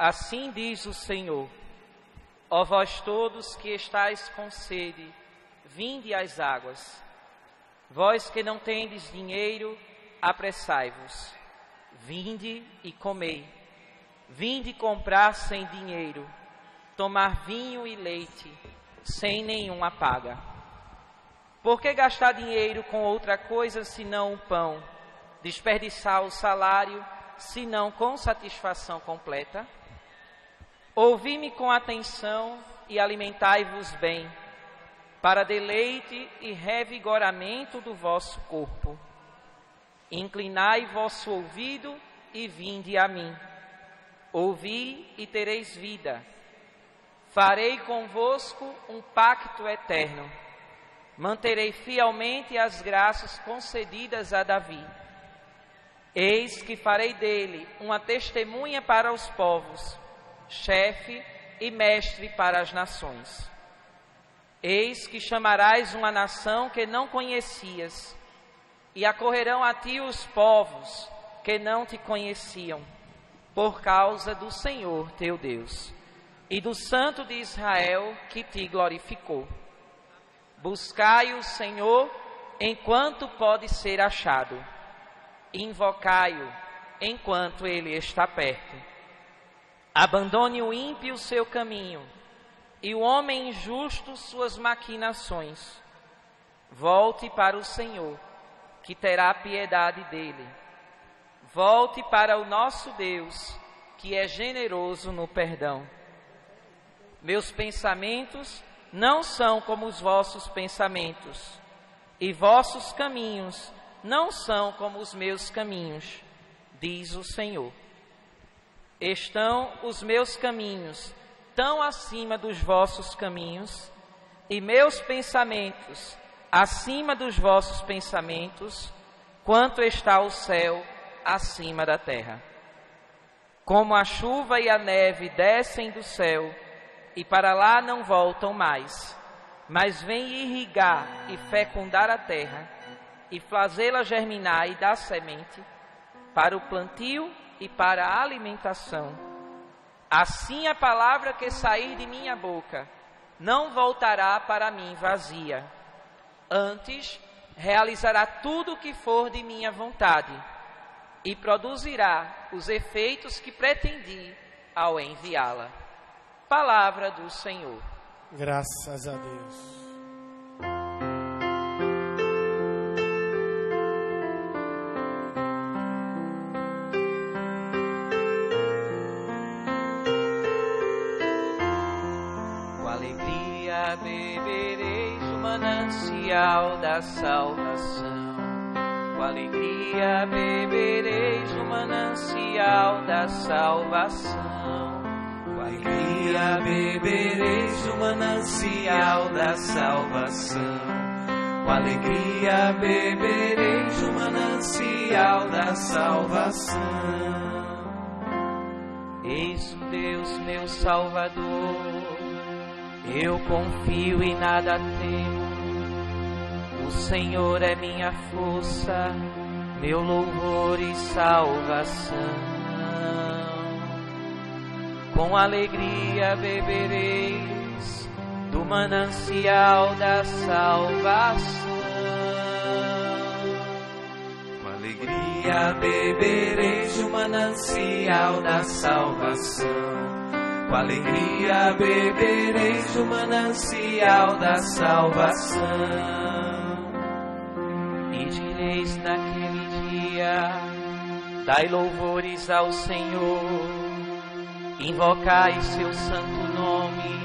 Assim diz o Senhor: ó vós todos que estáis com sede, vinde às águas. Vós que não tendes dinheiro, apressai-vos. Vinde e comei. Vinde comprar sem dinheiro, tomar vinho e leite, sem nenhuma paga. Por que gastar dinheiro com outra coisa senão o pão? Desperdiçar o salário, senão com satisfação completa? Ouvi-me com atenção e alimentai-vos bem, para deleite e revigoramento do vosso corpo. Inclinai vosso ouvido e vinde a mim. Ouvi e tereis vida. Farei convosco um pacto eterno. Manterei fielmente as graças concedidas a Davi. Eis que farei dele uma testemunha para os povos, chefe e mestre para as nações. Eis que chamarás uma nação que não conhecias, e acorrerão a ti os povos que não te conheciam, por causa do Senhor teu Deus, e do Santo de Israel que te glorificou. Buscai o Senhor enquanto pode ser achado, invocai-o enquanto ele está perto. Abandone o ímpio seu caminho, e o homem injusto suas maquinações. Volte para o Senhor, que terá piedade dele. Volte para o nosso Deus, que é generoso no perdão. Meus pensamentos não são como os vossos pensamentos, e vossos caminhos não são como os meus caminhos, diz o Senhor. Estão os meus caminhos tão acima dos vossos caminhos, e meus pensamentos acima dos vossos pensamentos, quanto está o céu acima da terra. Como a chuva e a neve descem do céu, e para lá não voltam mais, mas vêm irrigar e fecundar a terra, e fazê-la germinar e dar semente, para o plantio e para a alimentação. Assim a palavra que sair de minha boca não voltará para mim vazia. Antes, realizará tudo o que for de minha vontade e produzirá os efeitos que pretendi ao enviá-la. Palavra do Senhor. Graças a Deus. Bebereis do manancial da salvação. Com alegria bebereis do manancial da salvação. Com alegria bebereis do manancial da salvação. Com alegria bebereis do manancial da salvação. Eis o Deus meu Salvador, eu confio e nada temo. O Senhor é minha força, meu louvor e salvação. Com alegria bebereis do manancial da salvação. Com alegria bebereis do manancial da salvação. Com alegria bebereis do manancial da salvação. E direis naquele dia: dai louvores ao Senhor, invocai seu santo nome,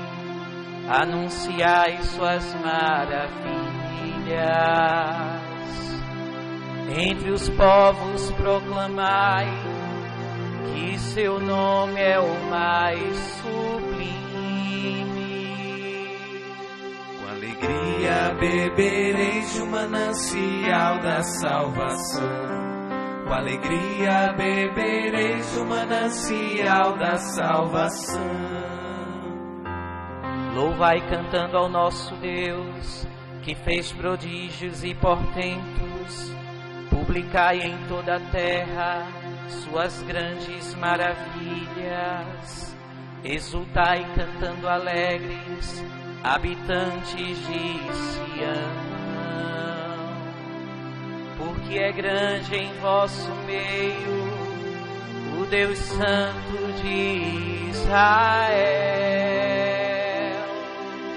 anunciai suas maravilhas. Entre os povos proclamai que seu nome é o mais sublime. Com alegria bebereis do manancial da salvação. Com alegria bebereis do manancial da salvação. Louvai cantando ao nosso Deus, que fez prodígios e portentos. Publicai em toda a terra suas grandes maravilhas. Exultai cantando alegres, habitantes de Sião, porque é grande em vosso meio o Deus Santo de Israel.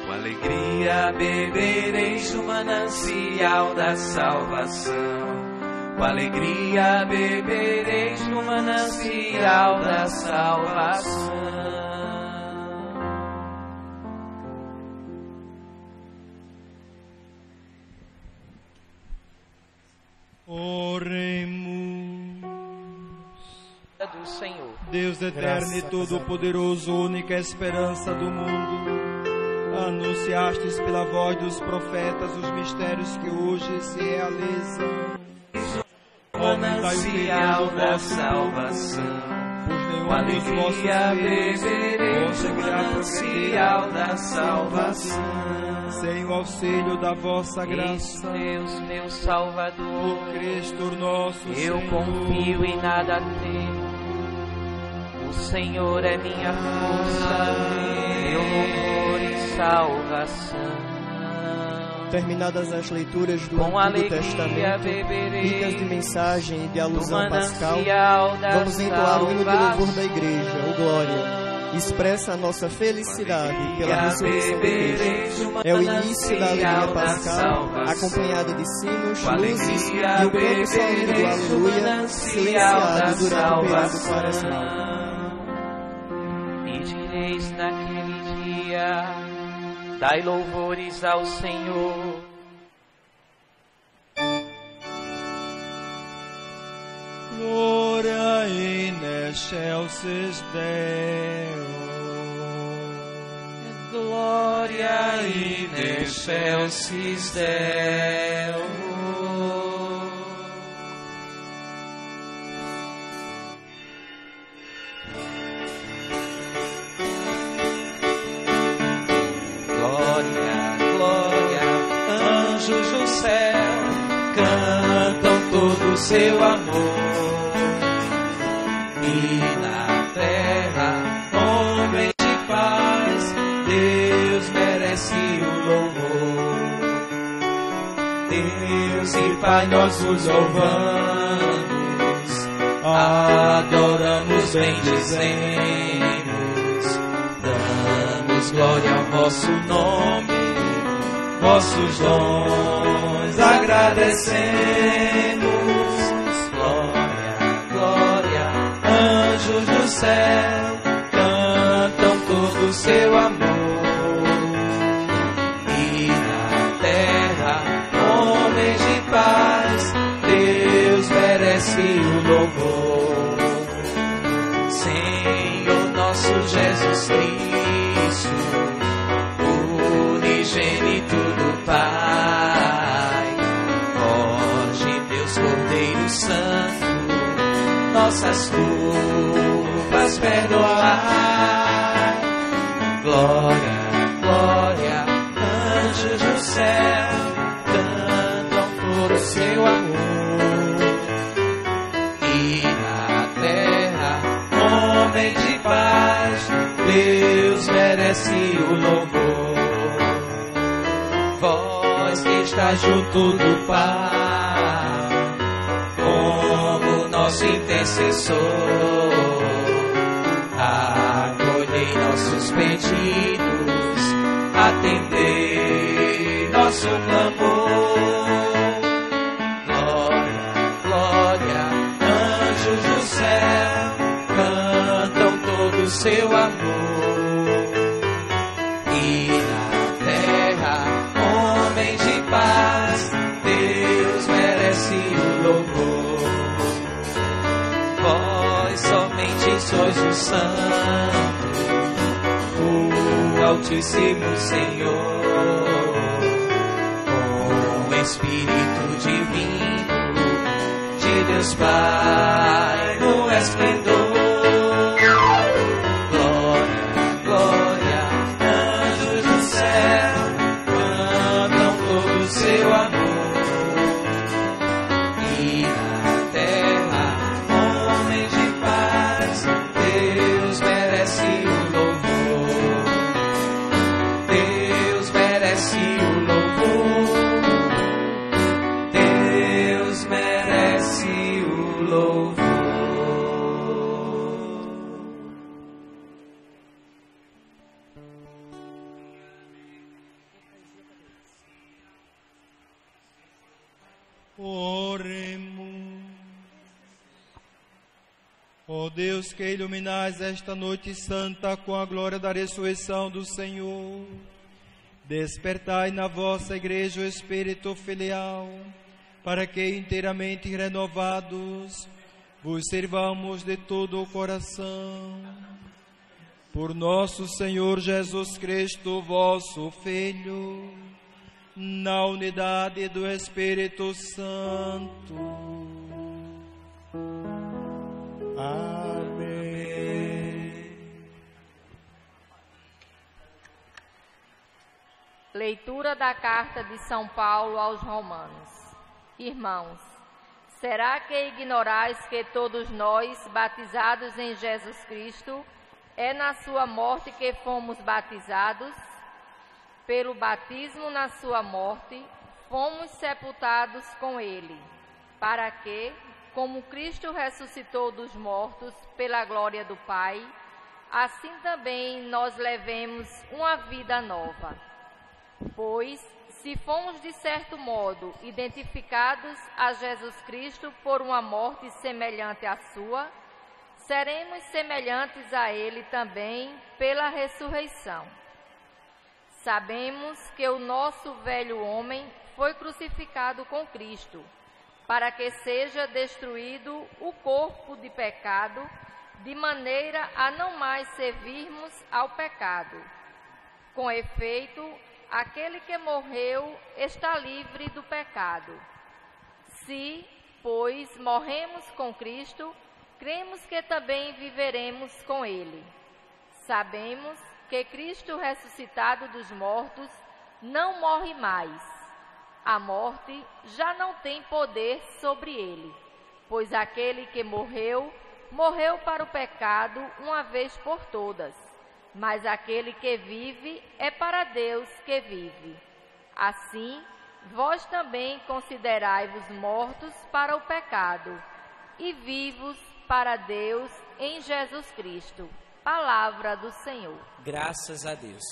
Com alegria bebereis do manancial da salvação. Com alegria bebereis do manancial da salvação. Oremos. Do Senhor. Deus eterno e todo-poderoso, única esperança do mundo, anunciastes pela voz dos profetas os mistérios que hoje se realizam. Manancial da salvação. Pois nenhum Com dos vossos alegria filhos bebereis do manancial da salvação. sem o auxílio da vossa Eis graça. Deus, meu Salvador, Por Cristo nosso eu Senhor. confio e nada temo. O Senhor é minha força, meu louvor e salvação. Terminadas as leituras do Com Antigo alegria Testamento, beberei ricas de mensagem e de do alusão pascal, manancial da vamos entoar o hino de louvor da salvação. Igreja, o Glória. Expressa a nossa felicidade pela ressurreição de Cristo. É o início da alegria pascal, acompanhada de sinos, luzes e o canto solene do Aleluia, silenciado durante o período quaresmal. E direis naquele dia: dai louvores ao Senhor. Gloria in excelsis Deo. Glória in excelsis Deo. Glória, glória, anjos do céu cantam todo o seu amor. E na terra, homens de paz, Deus merece o louvor. Deus e Pai, nós vos louvamos, adoramos, bendizemos, damos glória ao vosso nome, vossos dons agradecemos. Anjos do céu cantam todo o seu amor. E na terra, homens de paz, Deus merece o louvor. Senhor nosso Jesus Cristo, unigênito do Pai, foge Deus Cordeiro Santo, nossas culpas perdoar. Glória, glória, anjos do céu cantam por o seu amor. E na terra, homem de paz, Deus merece o louvor. Vós que está junto do Pai, como nosso intercessor, acolhei nossos pedidos, atendei nosso clamor. Glória, glória, anjos do céu cantam todo o seu amor. E na terra, homens de paz, Deus merece o louvor. Vós somente sois o Santo, o Altíssimo Senhor, com Espírito divino de Deus Pai no esplendor. Glória, glória, anjos do céu cantam todo o seu amor. E na terra, homens Oremos. Ó Deus, que iluminais esta noite santa com a glória da ressurreição do Senhor, despertai na vossa igreja o espírito filial, para que inteiramente renovados vos servamos de todo o coração. Por nosso Senhor Jesus Cristo, vosso Filho, na unidade do Espírito Santo. Amém. Leitura da carta de São Paulo aos Romanos. Irmãos, será que ignorais que todos nós, batizados em Jesus Cristo, é na sua morte que fomos batizados? Pelo batismo na sua morte, fomos sepultados com ele, para que, como Cristo ressuscitou dos mortos pela glória do Pai, assim também nós levemos uma vida nova. Pois, se fomos de certo modo identificados a Jesus Cristo por uma morte semelhante à sua, seremos semelhantes a ele também pela ressurreição. Sabemos que o nosso velho homem foi crucificado com Cristo, para que seja destruído o corpo de pecado, de maneira a não mais servirmos ao pecado. Com efeito, aquele que morreu está livre do pecado. Se, pois, morremos com Cristo, cremos que também viveremos com ele. Sabemos que Cristo ressuscitado dos mortos não morre mais. A morte já não tem poder sobre ele, pois aquele que morreu, morreu para o pecado uma vez por todas, mas aquele que vive é para Deus que vive. Assim, vós também considerai-vos mortos para o pecado e vivos para Deus em Jesus Cristo. Palavra do Senhor. Graças a Deus.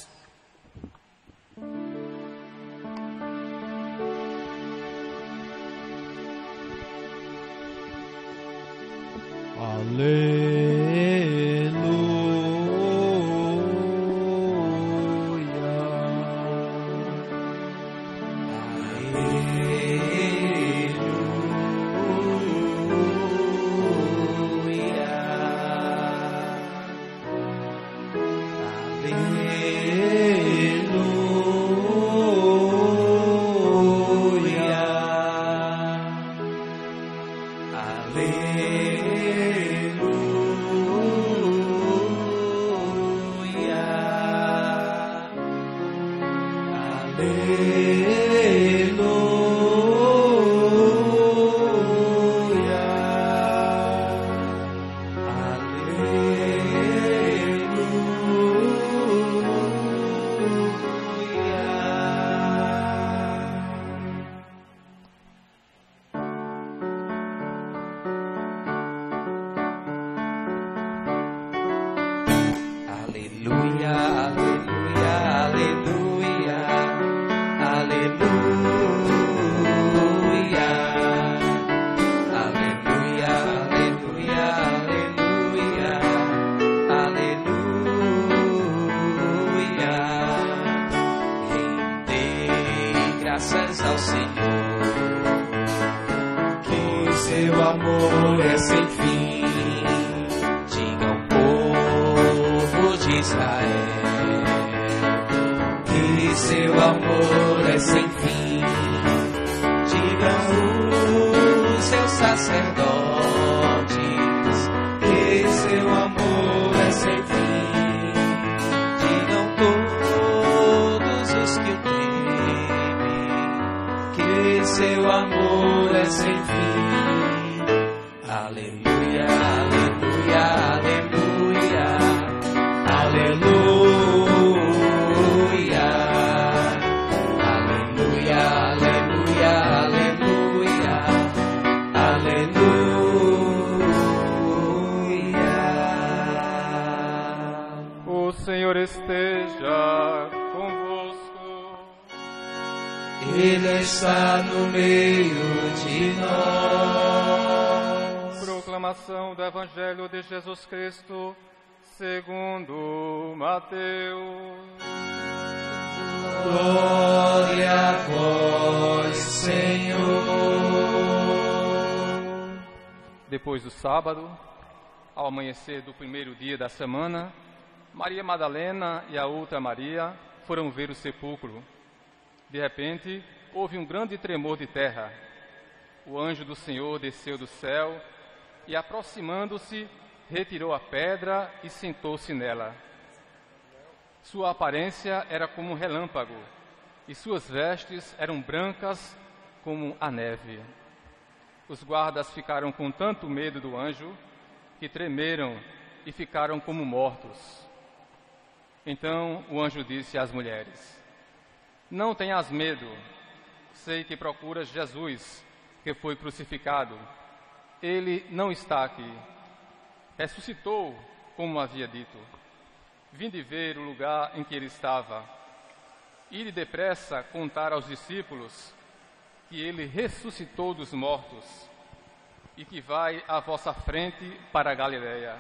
Ele está no meio de nós. Proclamação do Evangelho de Jesus Cristo segundo Mateus. Glória a vós, Senhor. Depois do sábado, ao amanhecer do primeiro dia da semana, Maria Madalena e a outra Maria foram ver o sepulcro. De repente, houve um grande tremor de terra. O anjo do Senhor desceu do céu e, aproximando-se, retirou a pedra e sentou-se nela. Sua aparência era como um relâmpago, e suas vestes eram brancas como a neve. Os guardas ficaram com tanto medo do anjo, que tremeram e ficaram como mortos. Então o anjo disse às mulheres: Não tenhas medo, sei que procuras Jesus, que foi crucificado. Ele não está aqui. Ressuscitou, como havia dito. Vinde ver o lugar em que ele estava. Ide depressa contar aos discípulos que ele ressuscitou dos mortos e que vai à vossa frente para a Galileia.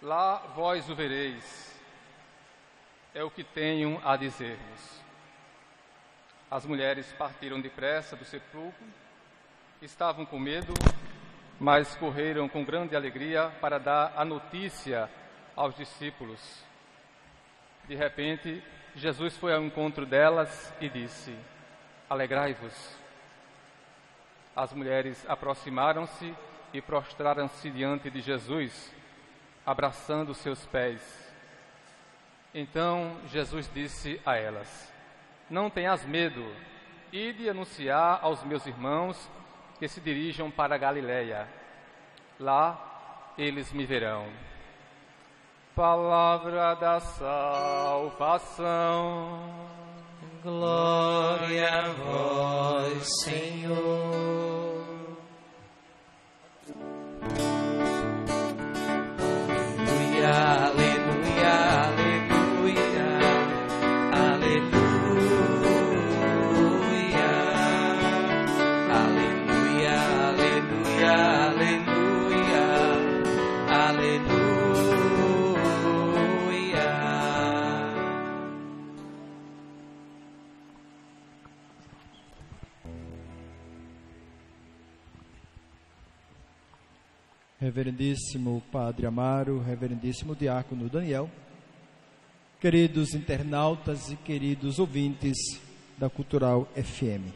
Lá vós o vereis. É o que tenho a dizer-vos. As mulheres partiram depressa do sepulcro, estavam com medo, mas correram com grande alegria para dar a notícia aos discípulos. De repente, Jesus foi ao encontro delas e disse: Alegrai-vos. As mulheres aproximaram-se e prostraram-se diante de Jesus, abraçando seus pés. Então Jesus disse a elas: Não tenhas medo, ide anunciar aos meus irmãos que se dirijam para a Galileia. Lá eles me verão. Palavra da salvação. Glória a vós, Senhor. Aleluia, aleluia, aleluia, aleluia, aleluia, aleluia, aleluia. Reverendíssimo Padre Amaro, Reverendíssimo Diácono Daniel, queridos internautas e queridos ouvintes da Cultural FM.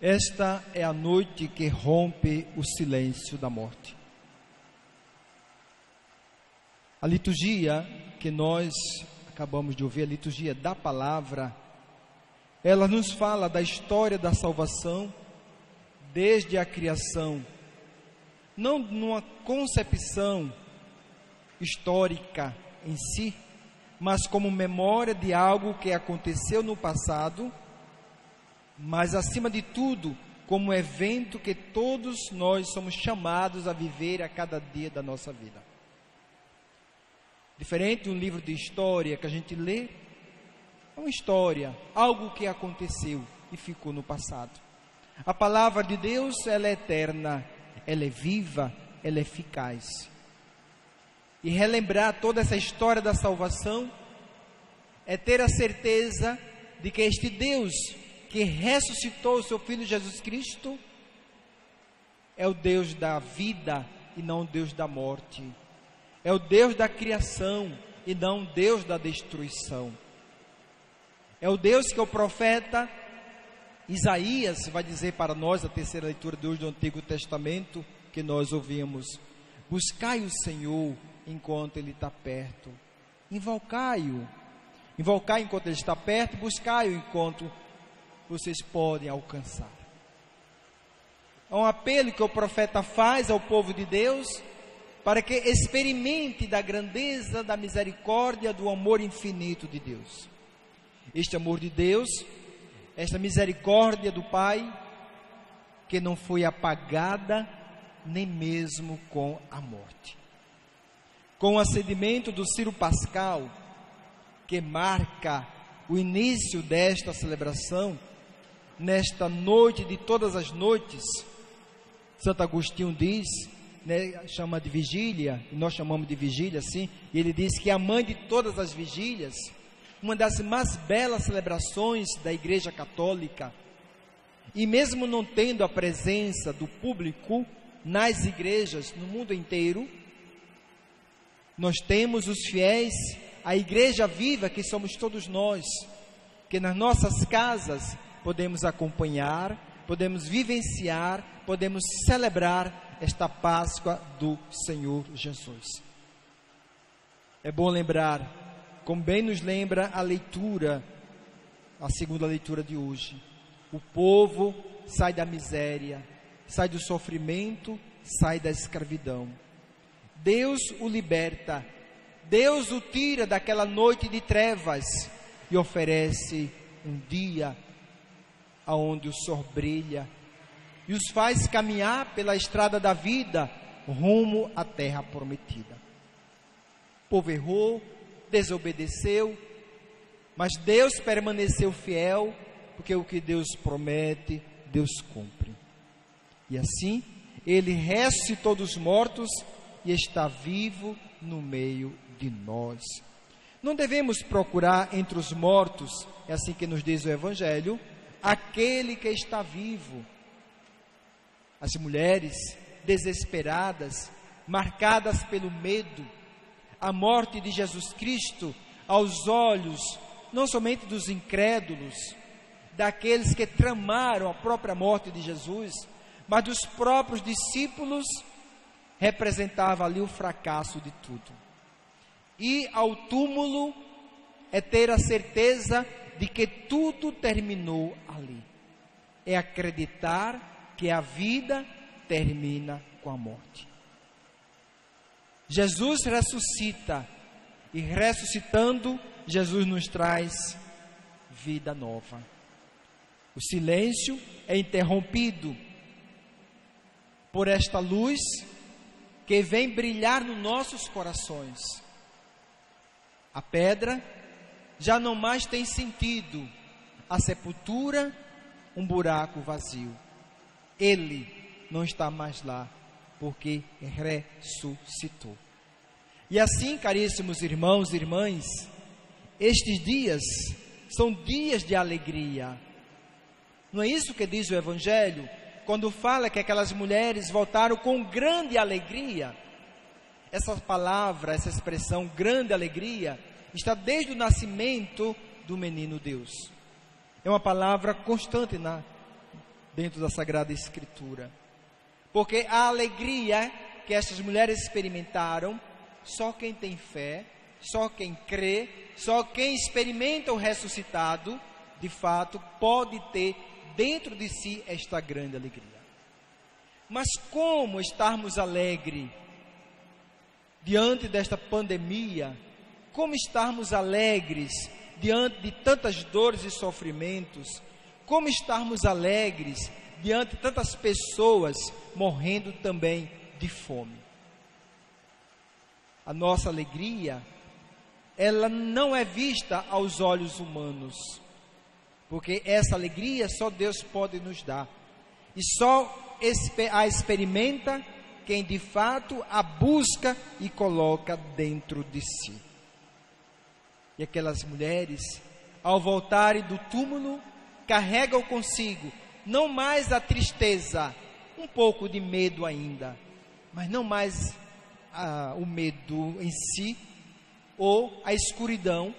Esta é a noite que rompe o silêncio da morte. A liturgia que nós acabamos de ouvir, a liturgia da palavra, ela nos fala da história da salvação desde a criação, não numa concepção histórica em si, mas como memória de algo que aconteceu no passado, mas acima de tudo, como um evento que todos nós somos chamados a viver a cada dia da nossa vida. Diferente de um livro de história que a gente lê, é uma história, algo que aconteceu e ficou no passado. A palavra de Deus, ela é eterna, ela é viva, ela é eficaz. E relembrar toda essa história da salvação é ter a certeza de que este Deus que ressuscitou o seu Filho Jesus Cristo é o Deus da vida e não o Deus da morte. É o Deus da criação e não o Deus da destruição. É o Deus que o profeta Isaías vai dizer para nós, a terceira leitura de hoje do Antigo Testamento, que nós ouvimos: buscai o Senhor enquanto Ele está perto, invocai-o enquanto Ele está perto, buscai-o enquanto vocês podem alcançar. É um apelo que o profeta faz ao povo de Deus, para que experimente da grandeza, da misericórdia, do amor infinito de Deus. Este amor de Deus, esta misericórdia do Pai, que não foi apagada nem mesmo com a morte. Com o acendimento do Ciro Pascal, que marca o início desta celebração, nesta noite de todas as noites. Santo Agostinho diz, né, chama de vigília, e nós chamamos de vigília assim, e ele diz que é a mãe de todas as vigílias, uma das mais belas celebrações da Igreja Católica. E mesmo não tendo a presença do público nas igrejas no mundo inteiro, nós temos os fiéis, a igreja viva que somos todos nós, que nas nossas casas podemos acompanhar, podemos vivenciar, podemos celebrar esta Páscoa do Senhor Jesus. É bom lembrar, como bem nos lembra a leitura, a segunda leitura de hoje, o povo sai da miséria, sai do sofrimento, sai da escravidão. Deus o liberta, Deus o tira daquela noite de trevas e oferece um dia aonde o sol brilha e os faz caminhar pela estrada da vida rumo à terra prometida. O povo errou, desobedeceu, mas Deus permaneceu fiel, porque o que Deus promete, Deus cumpre. E assim, Ele ressuscitou dos mortos e está vivo no meio de nós. Não devemos procurar entre os mortos, é assim que nos diz o Evangelho, aquele que está vivo. As mulheres desesperadas, marcadas pelo medo, a morte de Jesus Cristo aos olhos, não somente dos incrédulos, daqueles que tramaram a própria morte de Jesus, mas dos próprios discípulos, representava ali o fracasso de tudo. Ir ao túmulo é ter a certeza de que tudo terminou ali. É acreditar que a vida termina com a morte. Jesus ressuscita, e ressuscitando, Jesus nos traz vida nova. O silêncio é interrompido por esta luz que vem brilhar nos nossos corações. A pedra já não mais tem sentido, a sepultura, um buraco vazio. Ele não está mais lá, porque ressuscitou. E assim, caríssimos irmãos e irmãs, estes dias são dias de alegria. Não é isso que diz o Evangelho, quando fala que aquelas mulheres voltaram com grande alegria? Essa palavra, essa expressão, grande alegria, está desde o nascimento do menino Deus. É uma palavra constante dentro da Sagrada Escritura. Porque a alegria que essas mulheres experimentaram, só quem tem fé, só quem crê, só quem experimenta o ressuscitado, de fato, pode ter dentro de si esta grande alegria. Mas como estarmos alegres diante desta pandemia? Como estarmos alegres diante de tantas dores e sofrimentos? Como estarmos alegres diante de tantas pessoas morrendo também de fome? A nossa alegria, ela não é vista aos olhos humanos, porque essa alegria só Deus pode nos dar, e só a experimenta quem de fato a busca e coloca dentro de si. E aquelas mulheres, ao voltarem do túmulo, carregam consigo não mais a tristeza, um pouco de medo ainda, mas não mais o medo em si, ou a escuridão,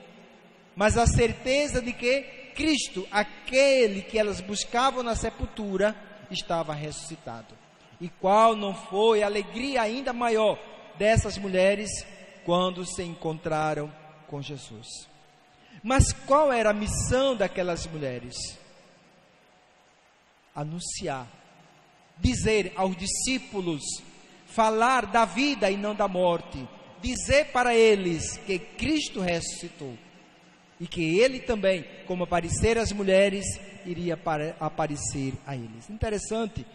mas a certeza de que Cristo, aquele que elas buscavam na sepultura, estava ressuscitado. E qual não foi a alegria ainda maior dessas mulheres quando se encontraram com Jesus? Mas qual era a missão daquelas mulheres? Anunciar, dizer aos discípulos, falar da vida e não da morte, dizer para eles que Cristo ressuscitou e que Ele também, como apareceram as mulheres, iria aparecer a eles. Interessante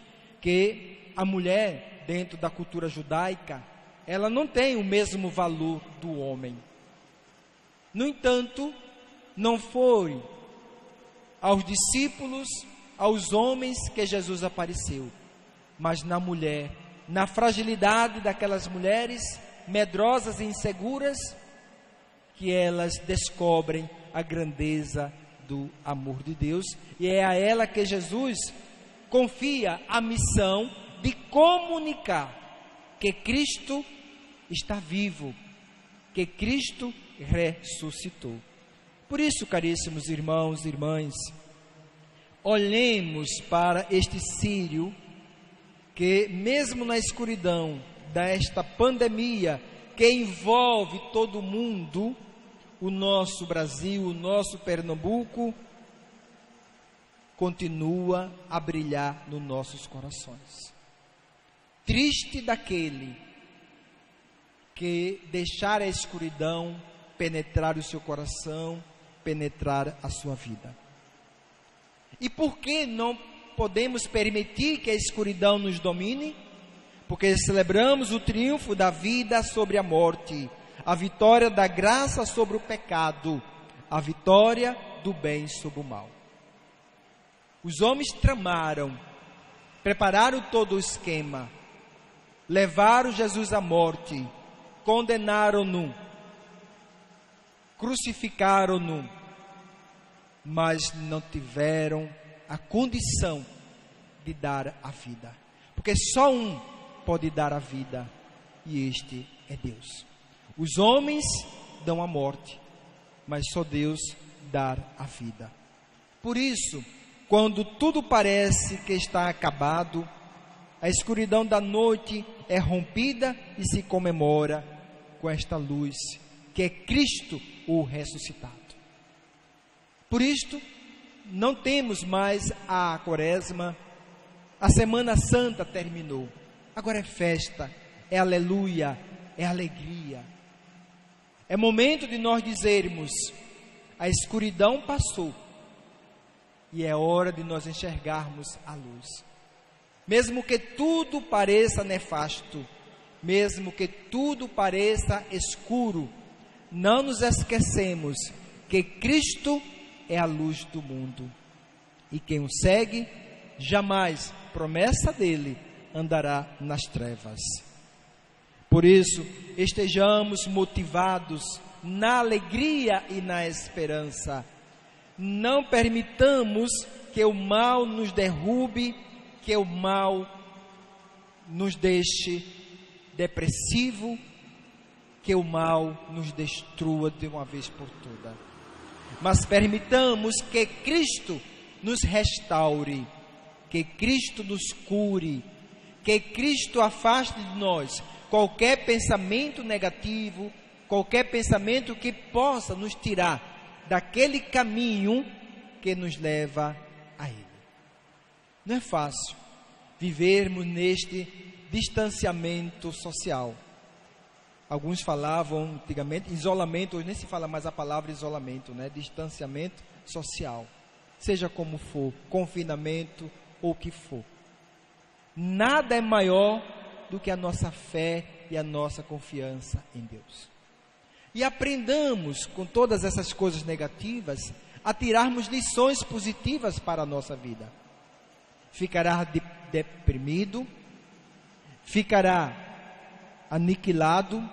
que a mulher, dentro da cultura judaica, ela não tem o mesmo valor do homem. No entanto, não foi aos discípulos, aos homens que Jesus apareceu, mas na mulher, na fragilidade daquelas mulheres medrosas e inseguras, que elas descobrem a grandeza do amor de Deus, e é a ela que Jesus confia a missão de comunicar que Cristo está vivo, que Cristo ressuscitou. Por isso, caríssimos irmãos e irmãs, olhemos para este círio que, mesmo na escuridão desta pandemia que envolve todo o mundo, o nosso Brasil, o nosso Pernambuco, continua a brilhar nos nossos corações. Triste daquele que deixar a escuridão penetrar o seu coração, penetrar a sua vida. E por que não podemos permitir que a escuridão nos domine? Porque celebramos o triunfo da vida sobre a morte, a vitória da graça sobre o pecado, a vitória do bem sobre o mal. Os homens tramaram, prepararam todo o esquema, levaram Jesus à morte, condenaram-no, crucificaram-no, mas não tiveram a condição de dar a vida, porque só um pode dar a vida, e este é Deus. Os homens dão a morte, mas só Deus dá a vida. Por isso, quando tudo parece que está acabado, a escuridão da noite é rompida e se comemora com esta luz, que é Cristo o ressuscitado. Por isto, não temos mais a Quaresma, a Semana Santa terminou. Agora é festa, é aleluia, é alegria. É momento de nós dizermos: a escuridão passou e é hora de nós enxergarmos a luz. Mesmo que tudo pareça nefasto, mesmo que tudo pareça escuro, não nos esquecemos que Cristo é a luz do mundo. E quem o segue, jamais, promessa dele, andará nas trevas. Por isso, estejamos motivados na alegria e na esperança. Não permitamos que o mal nos derrube, que o mal nos deixe depressivo, que o mal nos destrua de uma vez por todas. Mas permitamos que Cristo nos restaure, que Cristo nos cure, que Cristo afaste de nós qualquer pensamento negativo, qualquer pensamento que possa nos tirar daquele caminho que nos leva a Ele. Não é fácil vivermos neste distanciamento social. Alguns falavam antigamente isolamento, hoje nem se fala mais a palavra isolamento, né? Distanciamento social. Seja como for, confinamento ou o que for. Nada é maior do que a nossa fé e a nossa confiança em Deus. E aprendamos com todas essas coisas negativas a tirarmos lições positivas para a nossa vida. Ficará deprimido, ficará aniquilado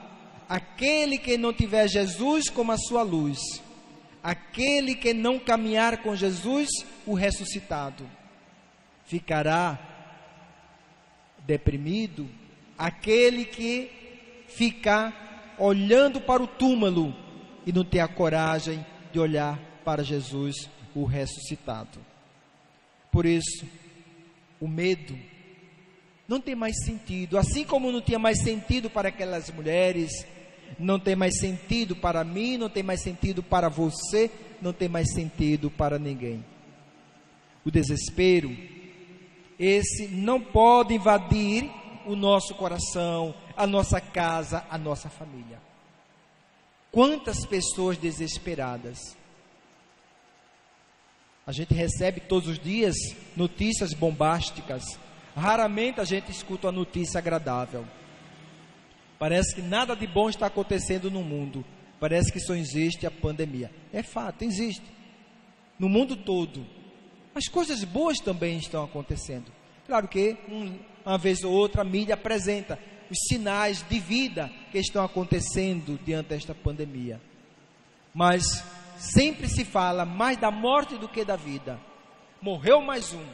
aquele que não tiver Jesus como a sua luz, aquele que não caminhar com Jesus, o ressuscitado. Ficará deprimido aquele que ficar olhando para o túmulo e não ter a coragem de olhar para Jesus, o ressuscitado. Por isso, o medo não tem mais sentido, assim como não tinha mais sentido para aquelas mulheres, não tem mais sentido para mim, não tem mais sentido para você, não tem mais sentido para ninguém. O desespero, esse não pode invadir o nosso coração, a nossa casa, a nossa família. Quantas pessoas desesperadas. A gente recebe todos os dias notícias bombásticas. Raramente a gente escuta uma notícia agradável. Parece que nada de bom está acontecendo no mundo. Parece que só existe a pandemia. É fato, existe. No mundo todo. Mas coisas boas também estão acontecendo. Claro que, uma vez ou outra, a mídia apresenta os sinais de vida que estão acontecendo diante desta pandemia. Mas sempre se fala mais da morte do que da vida. Morreu mais um.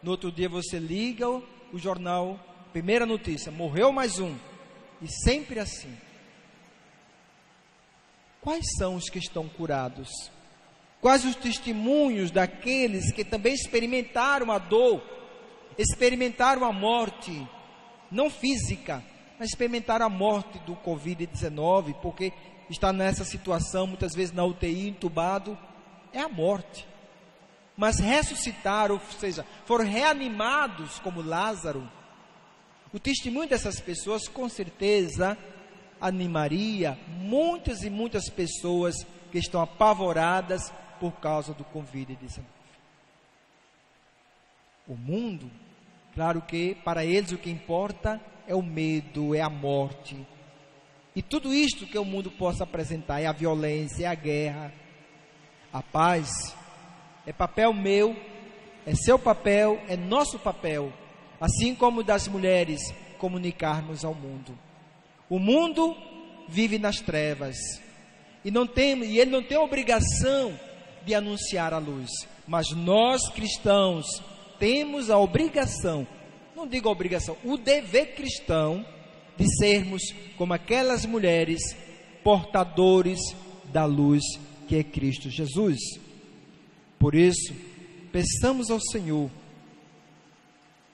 No outro dia você liga o jornal, primeira notícia, morreu mais um. E sempre assim. Quais são os que estão curados? Quais os testemunhos daqueles que também experimentaram a dor, experimentaram a morte, não física, mas experimentaram a morte do Covid-19, porque está nessa situação, muitas vezes na UTI, entubado, é a morte. Mas ressuscitaram, ou seja, foram reanimados como Lázaro. O testemunho dessas pessoas, com certeza, animaria muitas e muitas pessoas que estão apavoradas por causa do Covid-19. O mundo, claro que para eles o que importa é o medo, é a morte. E tudo isto que o mundo possa apresentar, é a violência, é a guerra. A paz é papel meu, é seu papel, é nosso papel, assim como das mulheres, comunicarmos ao mundo. O mundo vive nas trevas e ele não tem obrigação de anunciar a luz, mas nós cristãos temos a obrigação, não digo a obrigação, o dever cristão de sermos como aquelas mulheres portadores da luz que é Cristo Jesus. Por isso, peçamos ao Senhor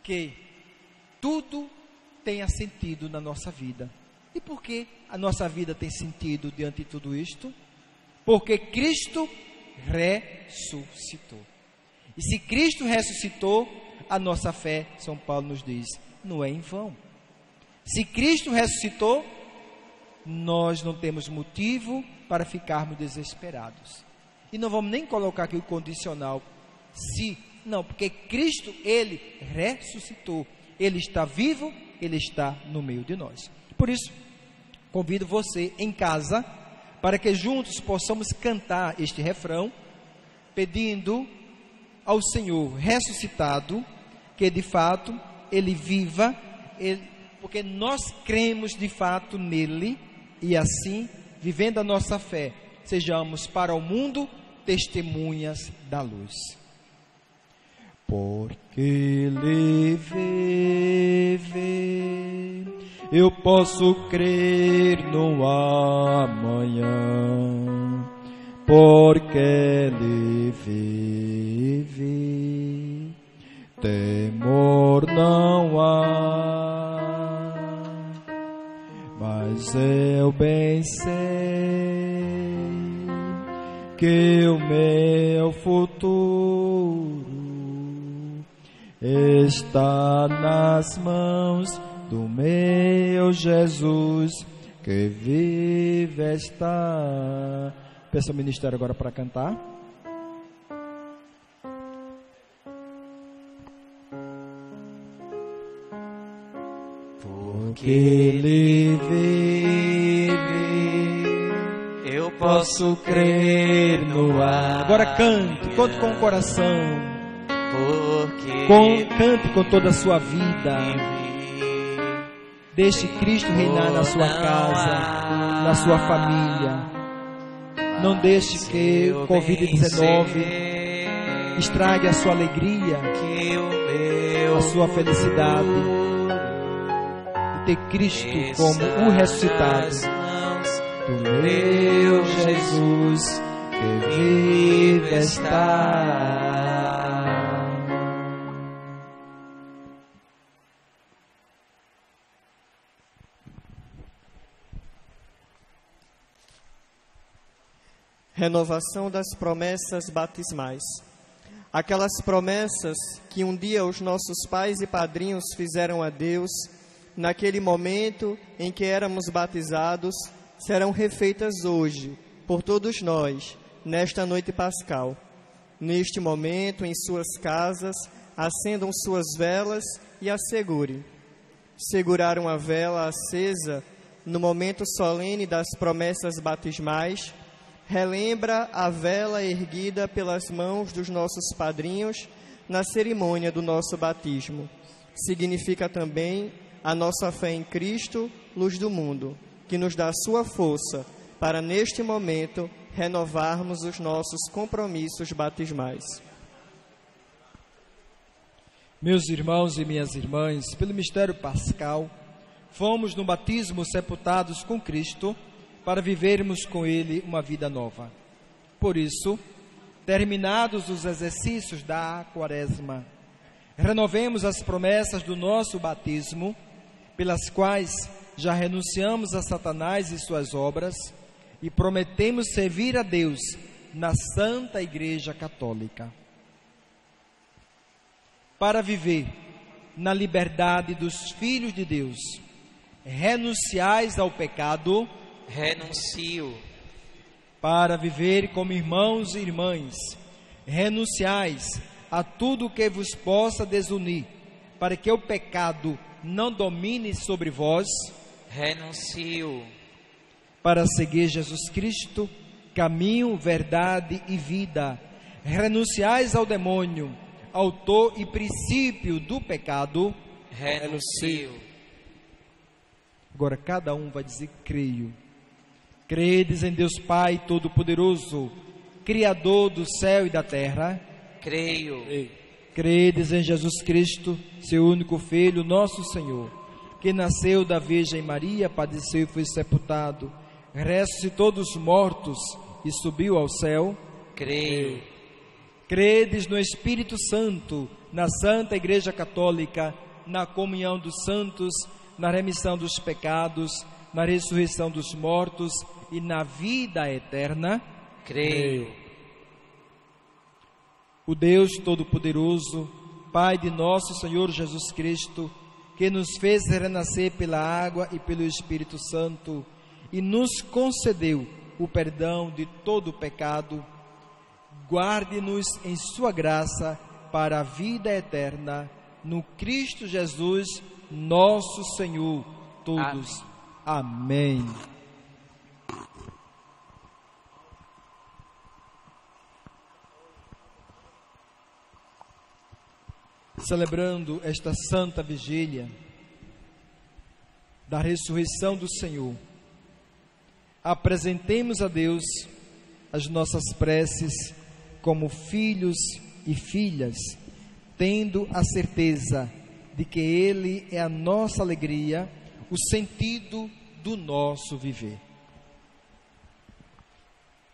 que tudo tenha sentido na nossa vida. E por que a nossa vida tem sentido diante de tudo isto? Porque Cristo ressuscitou. E se Cristo ressuscitou, a nossa fé, São Paulo nos diz, não é em vão. Se Cristo ressuscitou, nós não temos motivo para ficarmos desesperados. E não vamos nem colocar aqui o condicional, se, não, porque Cristo, Ele ressuscitou, Ele está vivo, Ele está no meio de nós. Por isso, convido você em casa, para que juntos possamos cantar este refrão, pedindo ao Senhor ressuscitado, que de fato Ele viva, porque nós cremos de fato nele, e assim, vivendo a nossa fé, sejamos para o mundo testemunhas da luz. Porque Ele vive, eu posso crer no amanhã, porque Ele vive, temor não há, mas eu bem sei que o meu futuro está nas mãos do meu Jesus, que vive está. Peço ao ministério agora para cantar. Porque Ele vive, eu posso crer no ar. Agora cante com o coração. Cante com toda a sua vida. Deixe Cristo reinar na sua casa, na sua família. Não deixe que o Covid-19 estrague a sua alegria, a sua felicidade. E ter Cristo como o ressuscitado do meu Jesus, que vive está. Renovação das promessas batismais. Aquelas promessas que um dia os nossos pais e padrinhos fizeram a Deus, naquele momento em que éramos batizados, serão refeitas hoje, por todos nós, nesta noite pascal. Neste momento, em suas casas, acendam suas velas e assegurem. Segurar uma vela acesa no momento solene das promessas batismais, relembra a vela erguida pelas mãos dos nossos padrinhos na cerimônia do nosso batismo. Significa também a nossa fé em Cristo, luz do mundo, que nos dá sua força para, neste momento, renovarmos os nossos compromissos batismais. Meus irmãos e minhas irmãs, pelo mistério pascal, fomos no batismo sepultados com Cristo para vivermos com Ele uma vida nova. Por isso, terminados os exercícios da Quaresma, renovemos as promessas do nosso batismo, pelas quais já renunciamos a Satanás e suas obras e prometemos servir a Deus na Santa Igreja Católica. Para viver na liberdade dos filhos de Deus, renunciais ao pecado. Renuncio. Para viver como irmãos e irmãs, renunciais a tudo que vos possa desunir, para que o pecado não domine sobre vós. Renuncio. Para seguir Jesus Cristo, caminho, verdade e vida, renunciais ao demônio, autor e princípio do pecado. Renuncio. Agora cada um vai dizer: creio. Credes em Deus Pai Todo-Poderoso, Criador do céu e da terra. Creio. Credes em Jesus Cristo, seu único Filho, nosso Senhor, que nasceu da Virgem Maria, padeceu e foi sepultado, ressuscitou dos mortos e subiu ao céu. Creio. Credes no Espírito Santo, na Santa Igreja Católica, na comunhão dos santos, na remissão dos pecados, na ressurreição dos mortos e na vida eterna. Creio. O Deus Todo-Poderoso, Pai de nosso Senhor Jesus Cristo, que nos fez renascer pela água e pelo Espírito Santo e nos concedeu o perdão de todo o pecado, guarde-nos em sua graça para a vida eterna, no Cristo Jesus, nosso Senhor. Todos. Amém. Celebrando esta santa vigília da ressurreição do Senhor, apresentemos a Deus as nossas preces como filhos e filhas, tendo a certeza de que Ele é a nossa alegria, o sentido do nosso viver.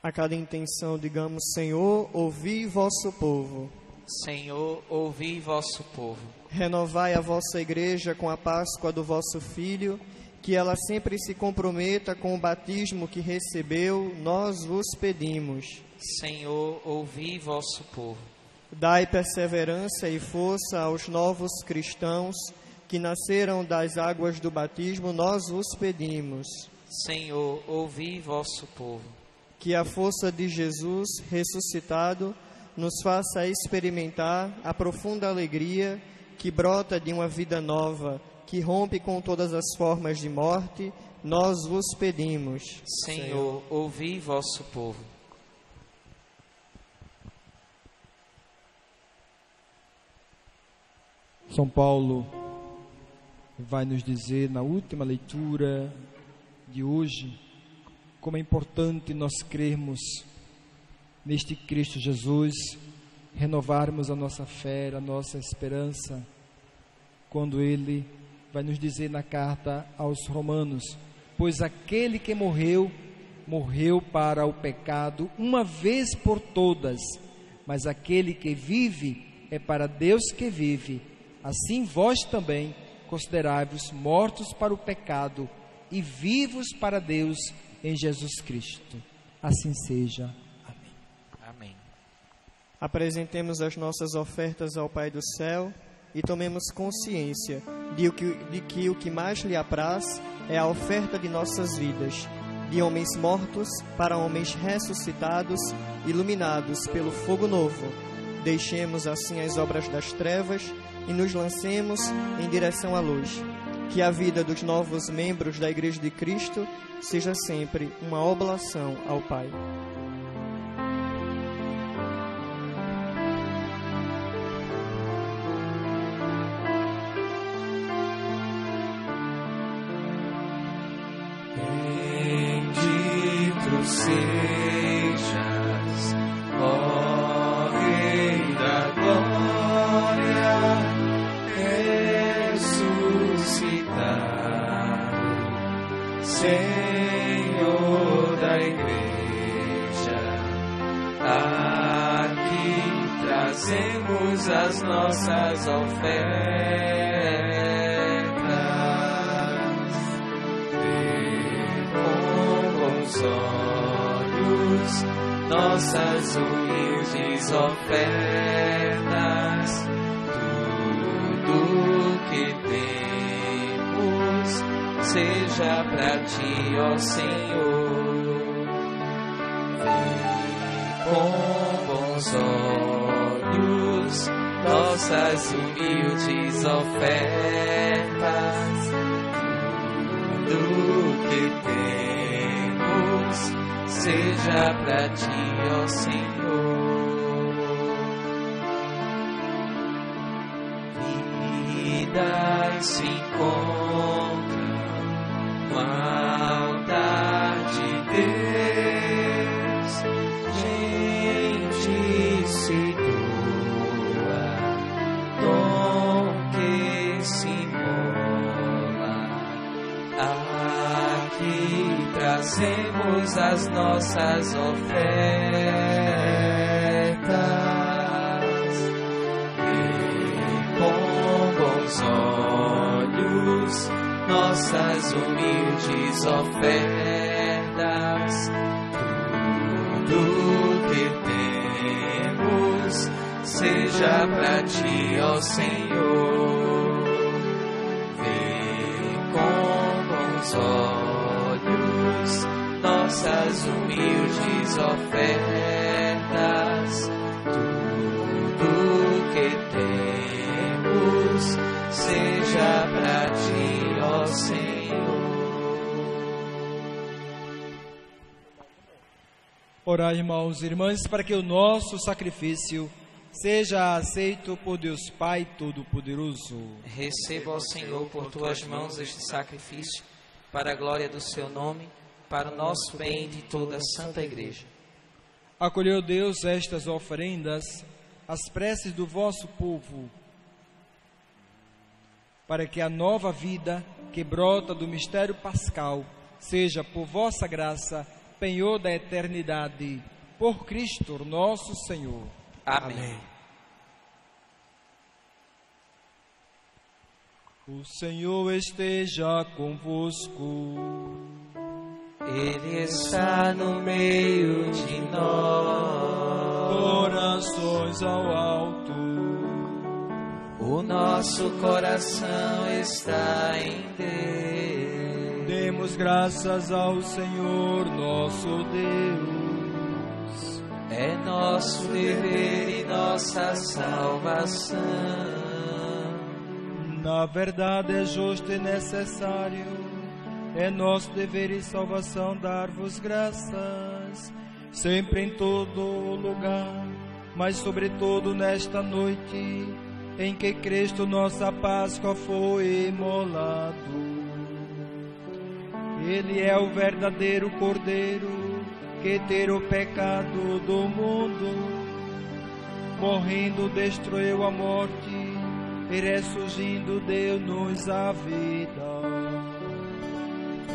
A cada intenção, digamos: Senhor, ouvi vosso povo. Senhor, ouvi vosso povo. Renovai a vossa igreja com a Páscoa do vosso Filho, que ela sempre se comprometa com o batismo que recebeu, nós vos pedimos. Senhor, ouvi vosso povo. Dai perseverança e força aos novos cristãos que nasceram das águas do batismo, nós vos pedimos. Senhor, ouvi vosso povo. Que a força de Jesus ressuscitado nos faça experimentar a profunda alegria que brota de uma vida nova, que rompe com todas as formas de morte, nós vos pedimos. Senhor, ouvi vosso povo. São Paulo vai nos dizer na última leitura de hoje como é importante nós crermos neste Cristo Jesus, renovarmos a nossa fé, a nossa esperança, quando Ele vai nos dizer na carta aos Romanos: pois aquele que morreu, morreu para o pecado uma vez por todas, mas aquele que vive é para Deus que vive. Assim vós também considerai-vos mortos para o pecado e vivos para Deus em Jesus Cristo. Assim seja. Apresentemos as nossas ofertas ao Pai do céu e tomemos consciência de que o que mais lhe apraz é a oferta de nossas vidas, de homens mortos para homens ressuscitados, iluminados pelo fogo novo. Deixemos assim as obras das trevas e nos lancemos em direção à luz. Que a vida dos novos membros da Igreja de Cristo seja sempre uma oblação ao Pai. Bendito sejas, ó Rei da Glória, ressuscitado, Senhor da Igreja. Aqui trazemos as nossas ofertas. Olhos, nossas humildes ofertas, tudo que temos seja para ti, ó Senhor. Vem com bons olhos, nossas humildes ofertas, tudo que temos seja para ti, ó Senhor. Vidas se encontram no altar de Deus, gente se doa, dom que se mola. Aqui trazemos as nossas ofertas, e com bons olhos nossas humildes ofertas, tudo que temos seja para ti, ó Senhor. Vem com bons olhos nossas humildes ofertas, tudo que temos seja para ti, ó Senhor. Orai, irmãos e irmãs, para que o nosso sacrifício seja aceito por Deus Pai Todo-Poderoso. Receba, ó Senhor, por tuas mãos este sacrifício, para a glória do seu nome, para o nosso bem e de toda a Santa Igreja. Acolheu Deus estas oferendas, as preces do vosso povo, para que a nova vida que brota do mistério pascal seja, por vossa graça, penhor da eternidade, por Cristo nosso Senhor. Amém. O Senhor esteja convosco. Ele está no meio de nós. Corações ao alto. O nosso coração está em Deus. Demos graças ao Senhor nosso Deus. É nosso dever e nossa salvação. Na verdade é justo e necessário, é nosso dever e salvação dar-vos graças, sempre em todo lugar, mas sobretudo nesta noite, em que Cristo nossa Páscoa foi imolado. Ele é o verdadeiro Cordeiro, que tira o pecado do mundo, morrendo destruiu a morte, e ressurgindo deu-nos a vida.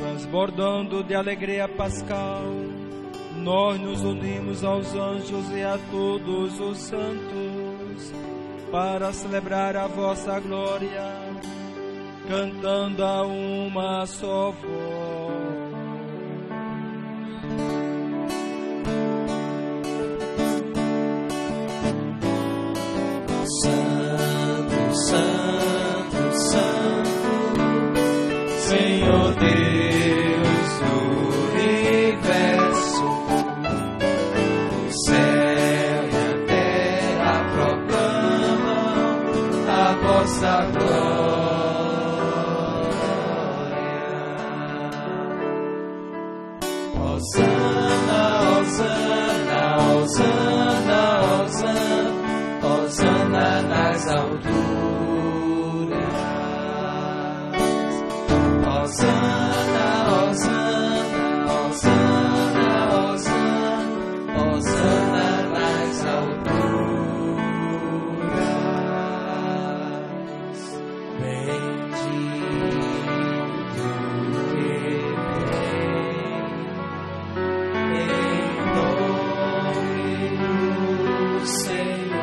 Transbordando de alegria pascal, nós nos unimos aos anjos e a todos os santos, para celebrar a vossa glória, cantando a uma só voz. Senhor Deus do universo, o céu e a terra proclamam a vossa glória. Hosana, Hosana, Hosana, Hosana, Hosana nas alturas. Hosana, Hosana, Hosana, Hosana, Hosana nas alturas. Bendito que vem em nome do Senhor.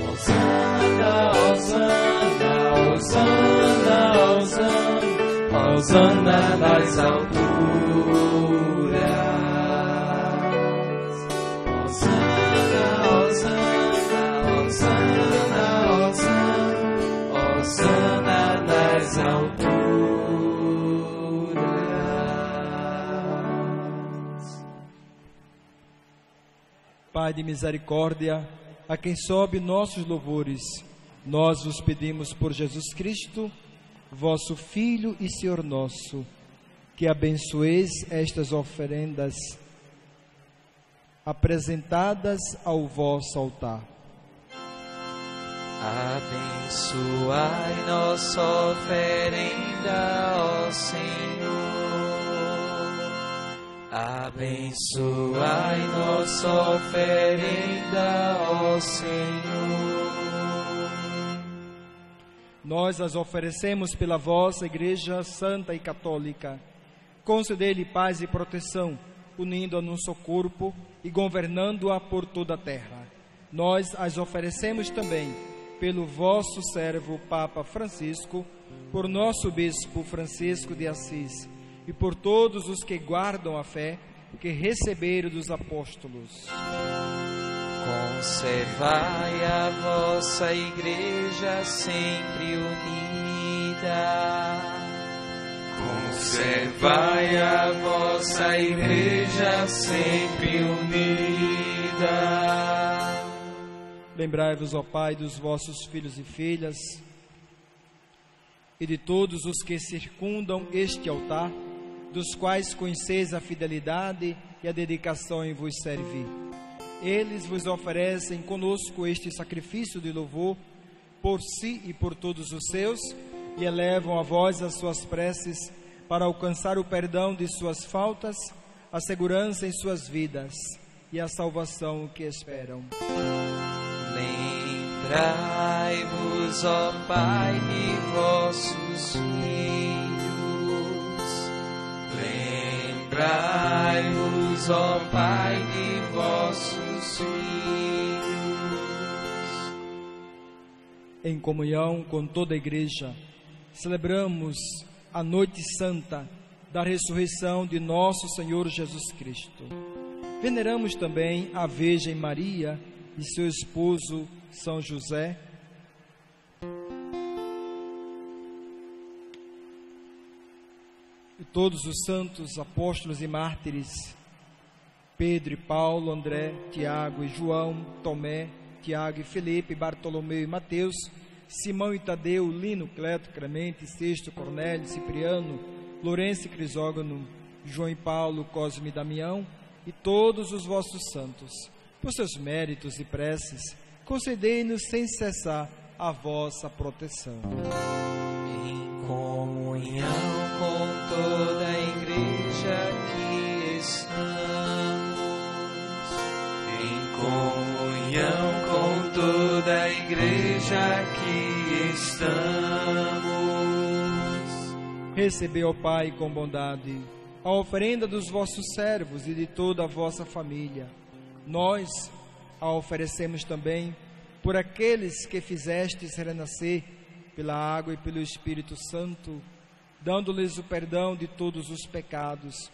Hosana, Hosana, Hosana, Hosana, Hosana nas alturas. Hosana, Hosana, Hosana, Hosana, Hosana nas alturas. Pai de misericórdia, a quem sobe nossos louvores, nós vos pedimos por Jesus Cristo, vosso Filho e Senhor nosso, que abençoeis estas oferendas apresentadas ao vosso altar. Abençoai nossa oferenda, ó Senhor. Abençoai nossa oferenda, ó Senhor. Nós as oferecemos pela vossa Igreja Santa e Católica. Concedei-lhe paz e proteção, unindo-a num só corpo e governando-a por toda a terra. Nós as oferecemos também pelo vosso servo Papa Francisco, por nosso Bispo Francisco de Assis e por todos os que guardam a fé que receberam dos apóstolos. Conservai a vossa Igreja sempre unida. Conservai a vossa Igreja sempre unida. Lembrai-vos, ó Pai, dos vossos filhos e filhas e de todos os que circundam este altar, dos quais conheceis a fidelidade e a dedicação em vos servir. Eles vos oferecem conosco este sacrifício de louvor por si e por todos os seus, e elevam a vós as suas preces para alcançar o perdão de suas faltas, a segurança em suas vidas e a salvação que esperam. Lembrai-vos, ó Pai, de vossos filhos. Lembrai-vos, ó Pai, de vossos filhos. Em comunhão com toda a Igreja, celebramos a noite santa da ressurreição de nosso Senhor Jesus Cristo. Veneramos também a Virgem Maria e seu esposo São José, e todos os santos apóstolos e mártires, Pedro e Paulo, André, Tiago e João, Tomé, Tiago e Felipe, Bartolomeu e Mateus, Simão e Tadeu, Lino, Cleto, Clemente, Sexto, Cornélio, Cipriano, Lourenço e Crisógono, João e Paulo, Cosme e Damião, e todos os vossos santos. Por seus méritos e preces, concedei-nos sem cessar a vossa proteção. Em comunhão com toda a Igreja que estamos, em comunhão com toda a Igreja que estamos. Recebei, ó Pai, com bondade a oferenda dos vossos servos e de toda a vossa família. Nós a oferecemos também por aqueles que fizestes renascer pela água e pelo Espírito Santo, dando-lhes o perdão de todos os pecados.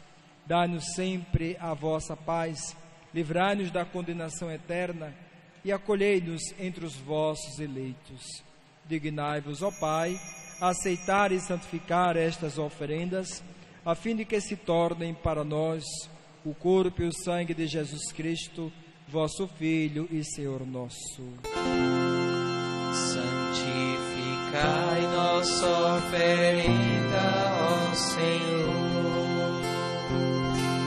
Dai-nos sempre a vossa paz, livrai-nos da condenação eterna e acolhei-nos entre os vossos eleitos. Dignai-vos, ó Pai, a aceitar e santificar estas oferendas, a fim de que se tornem para nós o corpo e o sangue de Jesus Cristo, vosso Filho e Senhor nosso. Santificai nossa oferenda, ó Senhor.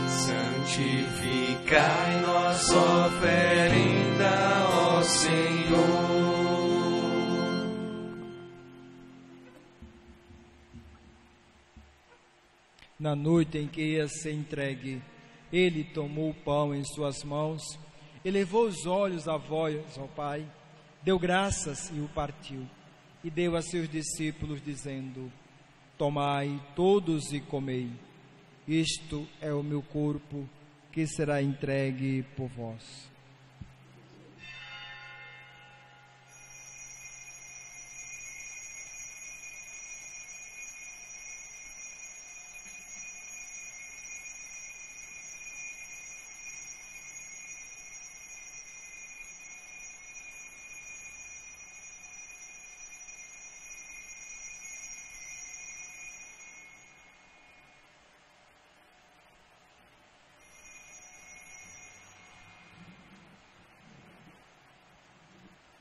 Santificai nossa oferenda, ó Senhor. Na noite em que ia ser entregue, ele tomou o pão em suas mãos, elevou os olhos a vós, ó Pai, deu graças e o partiu, e deu a seus discípulos, dizendo: tomai todos e comei, isto é o meu corpo, que será entregue por vós.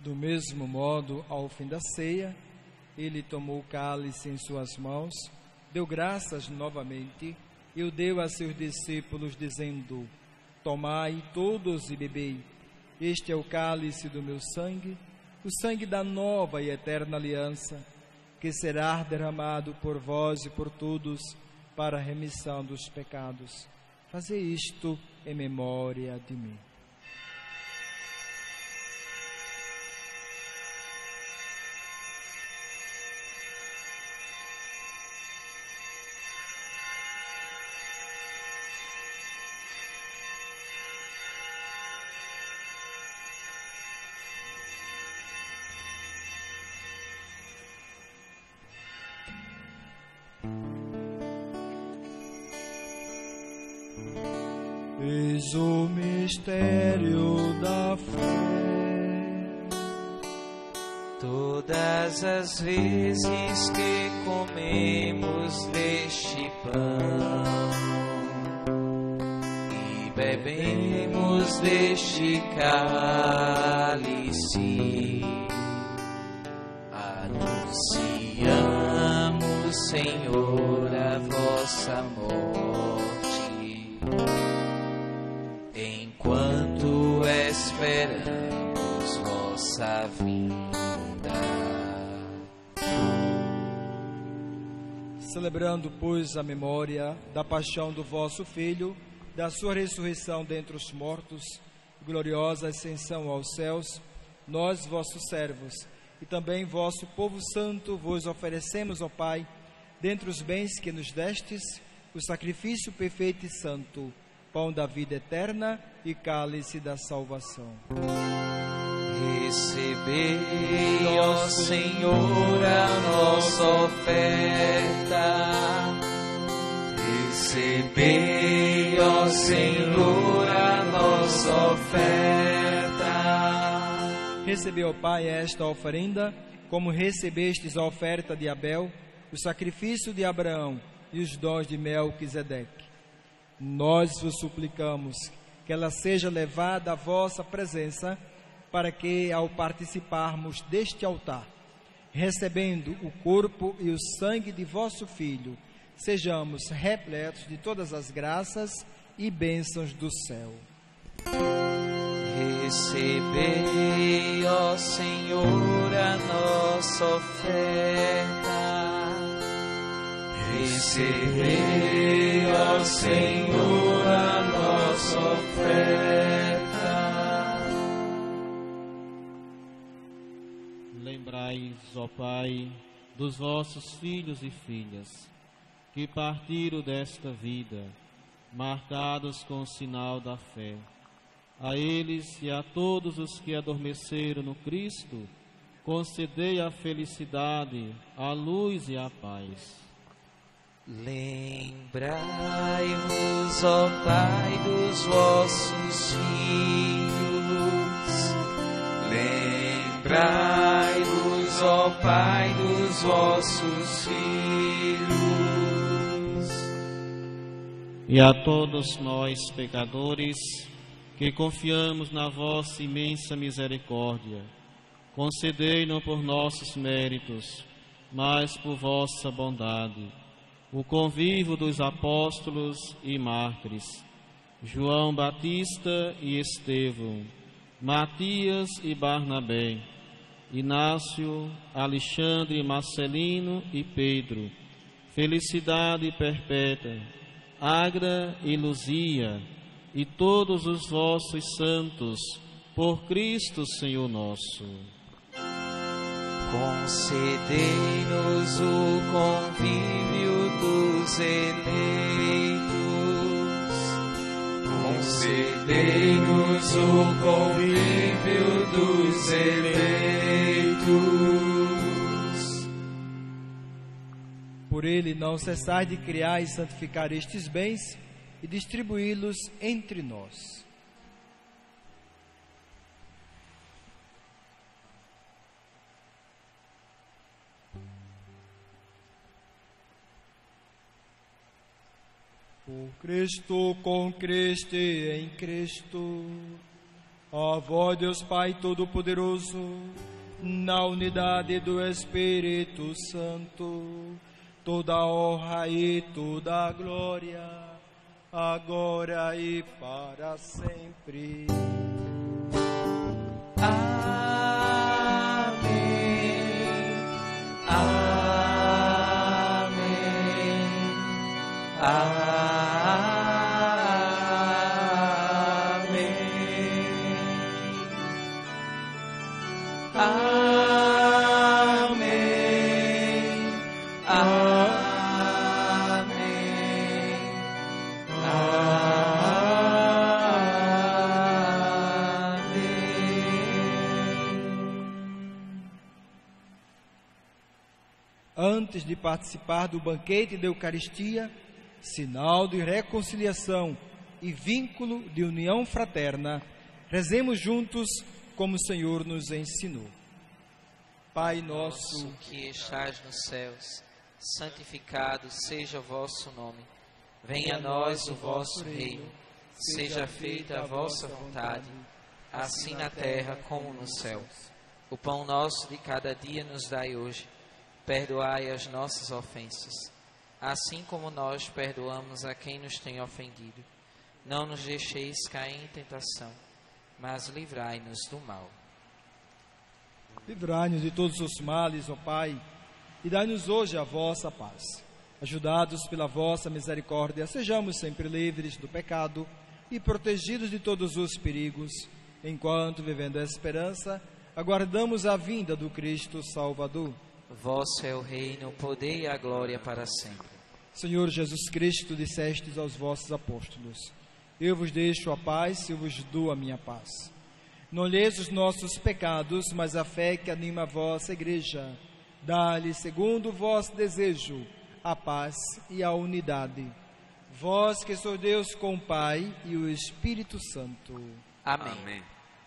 Do mesmo modo, ao fim da ceia, ele tomou o cálice em suas mãos, deu graças novamente e o deu a seus discípulos, dizendo: tomai todos e bebei, este é o cálice do meu sangue, o sangue da nova e eterna aliança, que será derramado por vós e por todos para a remissão dos pecados. Fazei isto em memória de mim. Eis o mistério da fé. Todas as vezes que comemos deste pão e bebemos deste cálice, anunciamos, Senhor, a vossa morte, enquanto esperamos vossa vinda. Celebrando, pois, a memória da paixão do vosso Filho, da sua ressurreição dentre os mortos, gloriosa ascensão aos céus, nós, vossos servos, e também vosso povo santo, vos oferecemos, ó Pai, dentre os bens que nos destes, o sacrifício perfeito e santo, pão da vida eterna e cálice da salvação. Recebei, ó Senhor, a nossa oferta. Recebei, ó Senhor, a nossa oferta. Recebei, ó Pai, esta oferenda, como recebestes a oferta de Abel, o sacrifício de Abraão e os dons de Melquisedeque. Nós vos suplicamos que ela seja levada à vossa presença, para que, ao participarmos deste altar, recebendo o corpo e o sangue de vosso Filho, sejamos repletos de todas as graças e bênçãos do céu. Recebei, ó Senhor, a nossa oferta. Recebei, ó Senhor, a nossa oferta. Lembrai, ó Pai, dos vossos filhos e filhas, que partiram desta vida, marcados com o sinal da fé. A eles e a todos os que adormeceram no Cristo, concedei a felicidade, a luz e a paz. Lembrai-vos, ó Pai, dos vossos filhos. Lembrai-vos, ó Pai, dos vossos filhos. E a todos nós, pecadores, que confiamos na vossa imensa misericórdia, concedei-nos por nossos méritos, mas por vossa bondade, o convívio dos apóstolos e mártires, João Batista e Estevão, Matias e Barnabé, Inácio, Alexandre, Marcelino e Pedro, Felicidade Perpétua, Agra e Luzia, e todos os vossos santos, por Cristo Senhor nosso. Concedei-nos o convívio dos eleitos. Concedei-nos o convívio dos eleitos. Por ele não cessai de criar e santificar estes bens e distribuí-los entre nós. Por Cristo, com Cristo e em Cristo, a vós, Deus Pai Todo-Poderoso, na unidade do Espírito Santo, toda a honra e toda a glória, agora e para sempre. Amém. Amém. Amém. Antes de participar do banquete da Eucaristia, sinal de reconciliação e vínculo de união fraterna, rezemos juntos como o Senhor nos ensinou. Pai nosso, que estás nos céus, santificado seja o vosso nome. Venha a nós o vosso reino. Seja feita a vossa vontade, assim na terra como no céu. O pão nosso de cada dia nos dai hoje. Perdoai as nossas ofensas, assim como nós perdoamos a quem nos tem ofendido. Não nos deixeis cair em tentação, mas livrai-nos do mal. Livrai-nos de todos os males, ó Pai, e dai-nos hoje a vossa paz. Ajudados pela vossa misericórdia, sejamos sempre livres do pecado e protegidos de todos os perigos, enquanto, vivendo a esperança, aguardamos a vinda do Cristo Salvador. Vosso é o reino, o poder e a glória para sempre. Senhor Jesus Cristo, dissestes aos vossos apóstolos: eu vos deixo a paz, eu vos dou a minha paz. Não olheis os nossos pecados, mas a fé que anima a vossa igreja. Dá-lhe, segundo o vosso desejo, a paz e a unidade. Vós que sois Deus com o Pai e o Espírito Santo. Amém. Amém.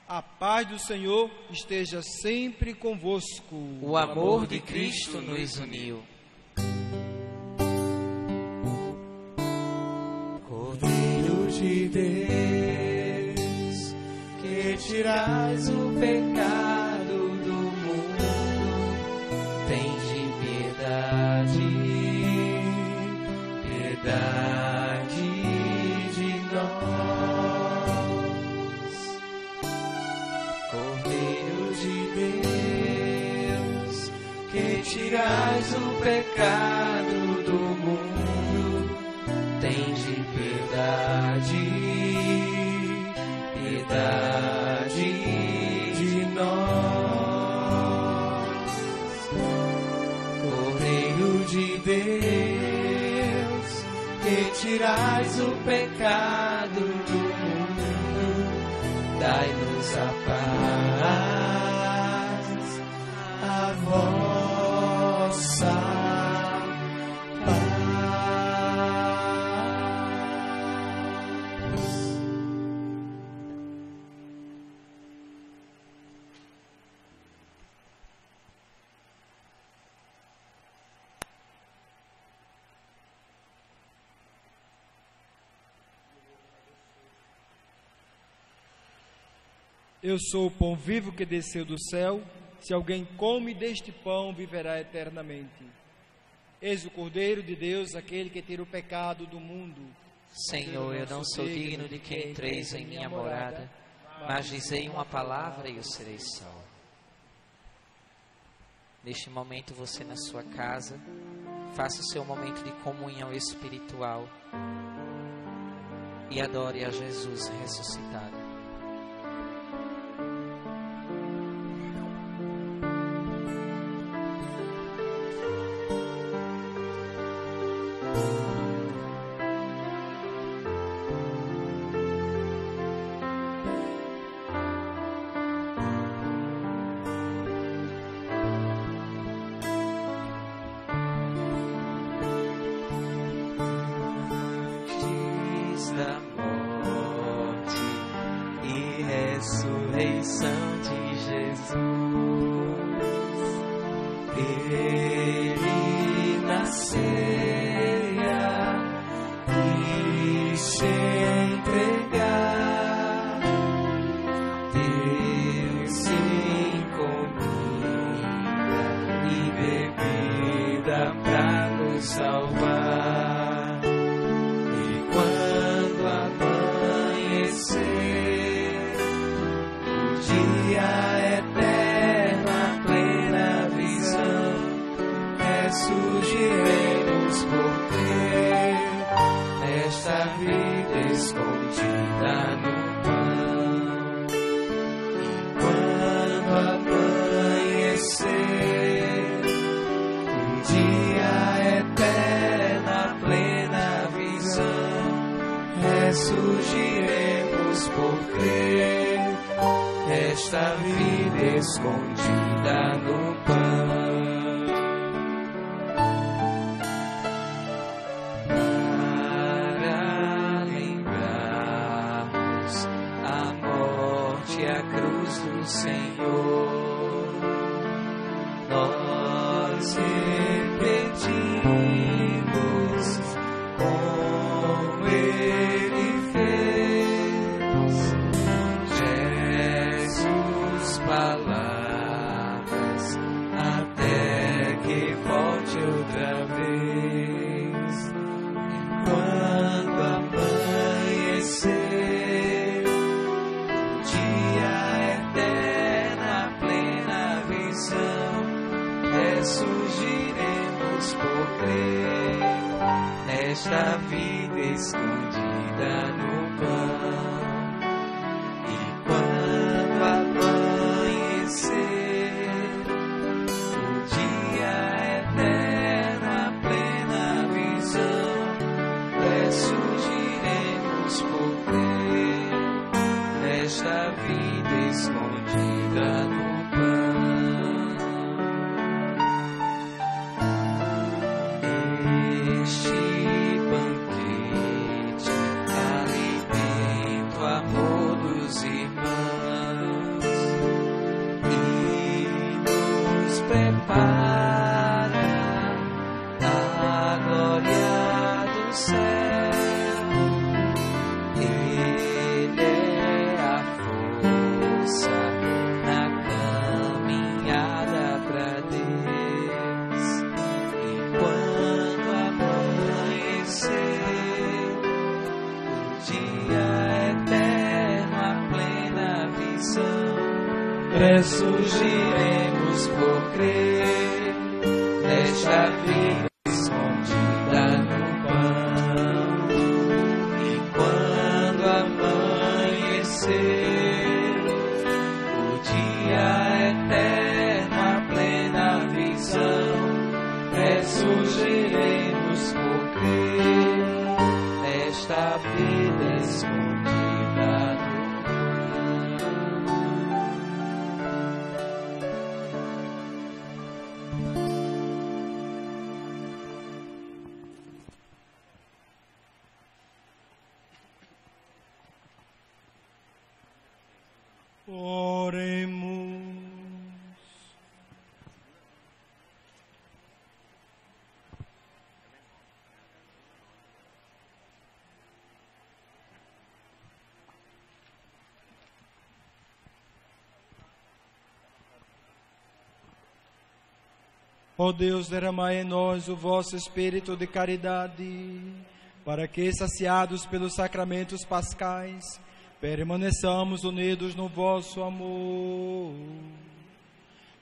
A paz do Senhor esteja sempre convosco. O amor de Cristo nos uniu. Cordeiro de Deus, que tirais o pecado do mundo, tende piedade, piedade de nós. Cordeiro de Deus, que tirais o pecado do mundo, tende piedade, piedade de nós. Cordeiro de Deus, que tirais o pecado do mundo, dai-nos a paz, a vossa paz. Eu sou o pão vivo que desceu do céu. Se alguém come deste pão, viverá eternamente. Eis o Cordeiro de Deus, aquele que tira o pecado do mundo. Senhor, eu não sou digno de que entreis em minha morada, mas dizei uma palavra e eu serei salvo. Neste momento, você na sua casa, faça o seu momento de comunhão espiritual e adore a Jesus ressuscitado. Da morte e ressurreição de Jesus, ele na ceia e se entregar, deu-se em comida e bebida pra nos salvar. Surgiremos por crer nesta vida escondida no pão. E quando amanhecer, dia eterna, plena visão, ressurgiremos por crer nesta vida escondida no pão. Senhor, nós repetimos como Ele fez. Jesus, palavras, até que volte outra vez. Enquanto amanhecer, ressurgiremos por crer nesta vida escondida no pão. E quando amanhecer, o dia eterno, a plena visão, ressurgiremos por crer nesta vida escondida no pão. Ressurgiremos por crer nesta vida escondida no pão. E quando amanhecer, o dia eterno, a plena visão, ressurgiremos por crer nesta vida escondida no pão. Oremos. Ó Deus, derramai em nós o vosso Espírito de caridade, para que, saciados pelos sacramentos pascais, permaneçamos unidos no vosso amor.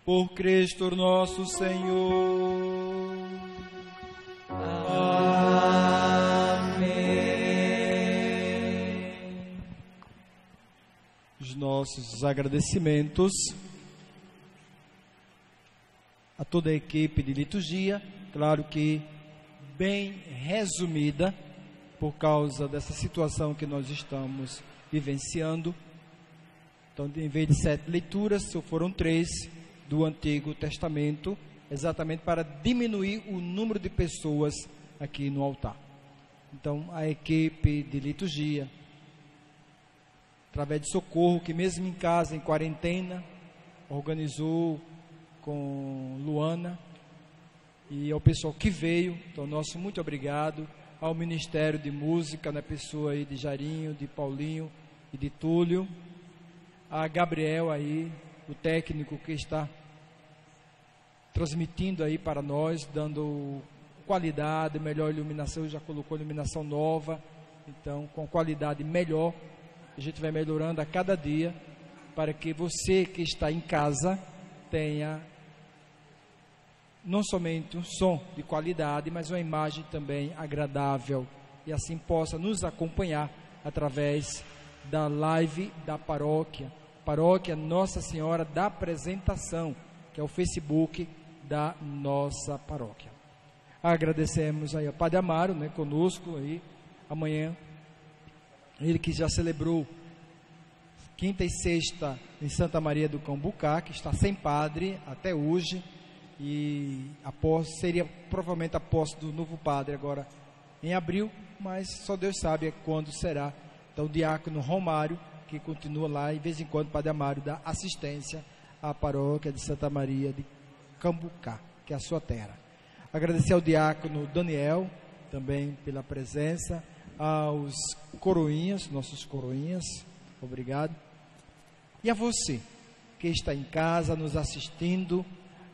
Por Cristo nosso Senhor. Amém. Os nossos agradecimentos a toda a equipe de liturgia, claro que bem resumida, por causa dessa situação que nós estamos vivenciando. Então, em vez de 7 leituras, foram 3 do Antigo Testamento, exatamente para diminuir o número de pessoas aqui no altar. Então, a equipe de liturgia, através de Socorro, que mesmo em casa, em quarentena, organizou com Luana, e ao pessoal que veio, então nosso muito obrigado, ao Ministério de Música, na pessoa aí de Jarinho, de Paulinho e de Túlio, a Gabriel aí, o técnico que está transmitindo aí para nós, dando qualidade, melhor iluminação, já colocou iluminação nova, então com qualidade melhor, a gente vai melhorando a cada dia, para que você que está em casa tenha não somente um som de qualidade, mas uma imagem também agradável, e assim possa nos acompanhar através da live da paróquia Nossa Senhora da Apresentação, que é o Facebook da nossa paróquia. Agradecemos aí ao Padre Amaro, né, conosco aí, amanhã, ele que já celebrou quinta e sexta em Santa Maria do Cambucá, que está sem padre até hoje, e seria provavelmente a posse do novo padre agora em abril, mas só Deus sabe quando será. Então o diácono Romário, que continua lá, e de vez em quando o Padre Amário dá assistência à paróquia de Santa Maria de Cambucá, que é a sua terra. Agradecer ao diácono Daniel também pela presença, aos coroinhas, nossos coroinhas, obrigado, e a você que está em casa nos assistindo,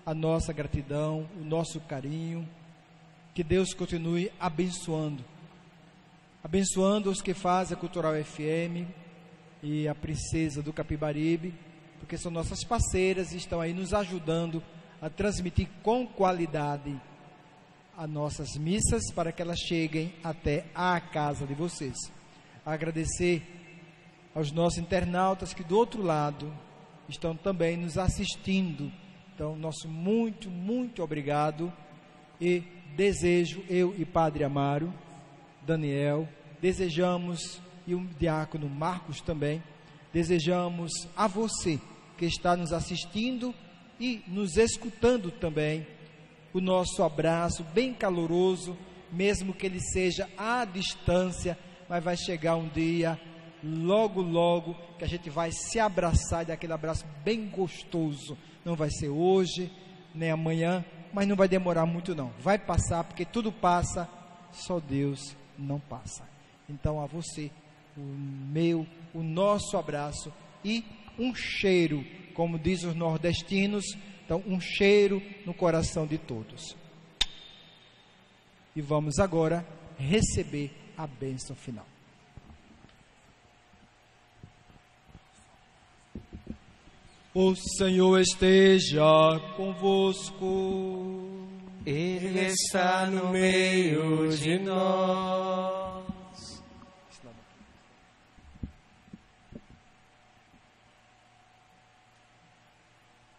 a nossa gratidão, o nosso carinho. Que Deus continue abençoando os que fazem a Cultural FM e a Princesa do Capibaribe, porque são nossas parceiras e estão aí nos ajudando a transmitir com qualidade as nossas missas, para que elas cheguem até a casa de vocês. Agradecer aos nossos internautas que do outro lado estão também nos assistindo. Então, nosso muito, muito obrigado, e desejo, eu e Padre Amaro, Daniel, desejamos, e o diácono Marcos também, desejamos a você que está nos assistindo e nos escutando também, o nosso abraço bem caloroso, mesmo que ele seja à distância, mas vai chegar um dia, logo, logo, que a gente vai se abraçar, e daquele abraço bem gostoso. Não vai ser hoje, nem amanhã, mas não vai demorar muito não. Vai passar, porque tudo passa, só Deus não passa. Então a você, o nosso abraço e um cheiro, como diz os nordestinos, então um cheiro no coração de todos. E vamos agora receber a bênção final. O Senhor esteja convosco. Ele está no meio de nós.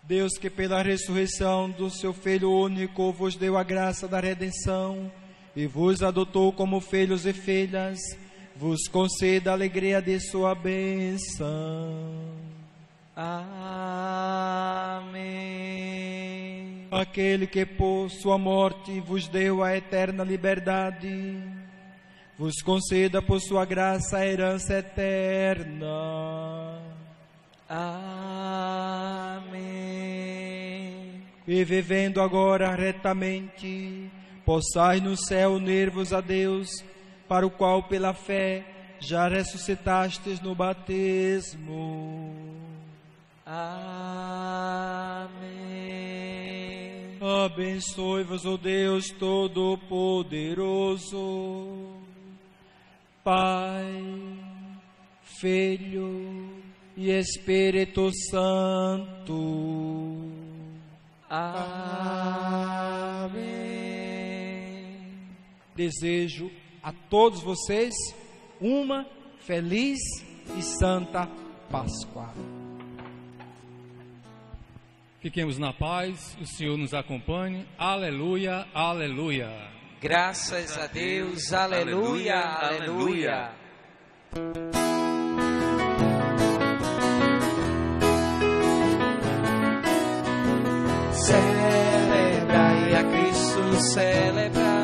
Deus, que pela ressurreição do seu Filho único vos deu a graça da redenção e vos adotou como filhos e filhas, vos conceda a alegria de sua bênção. Amém. Aquele que por sua morte vos deu a eterna liberdade, vos conceda por sua graça a herança eterna. Amém. E vivendo agora retamente, possais no céu unir-vos a Deus, para o qual pela fé já ressuscitastes no batismo. Amém. Abençoe-vos o Deus Todo-Poderoso, Pai, Filho e Espírito Santo. Amém. Desejo a todos vocês uma feliz e santa Páscoa. Fiquemos na paz, o Senhor nos acompanhe. Aleluia, aleluia. Graças a Deus, aleluia, aleluia. Celebrai a Cristo, celebrai.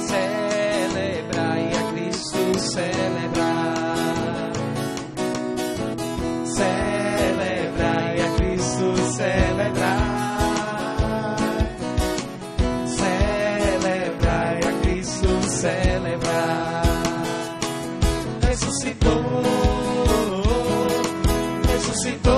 Celebrai a Cristo, celebrai. Celebrai a Cristo, celebrai. Celebrai a Cristo, celebrai. Ressuscitou, ressuscitou.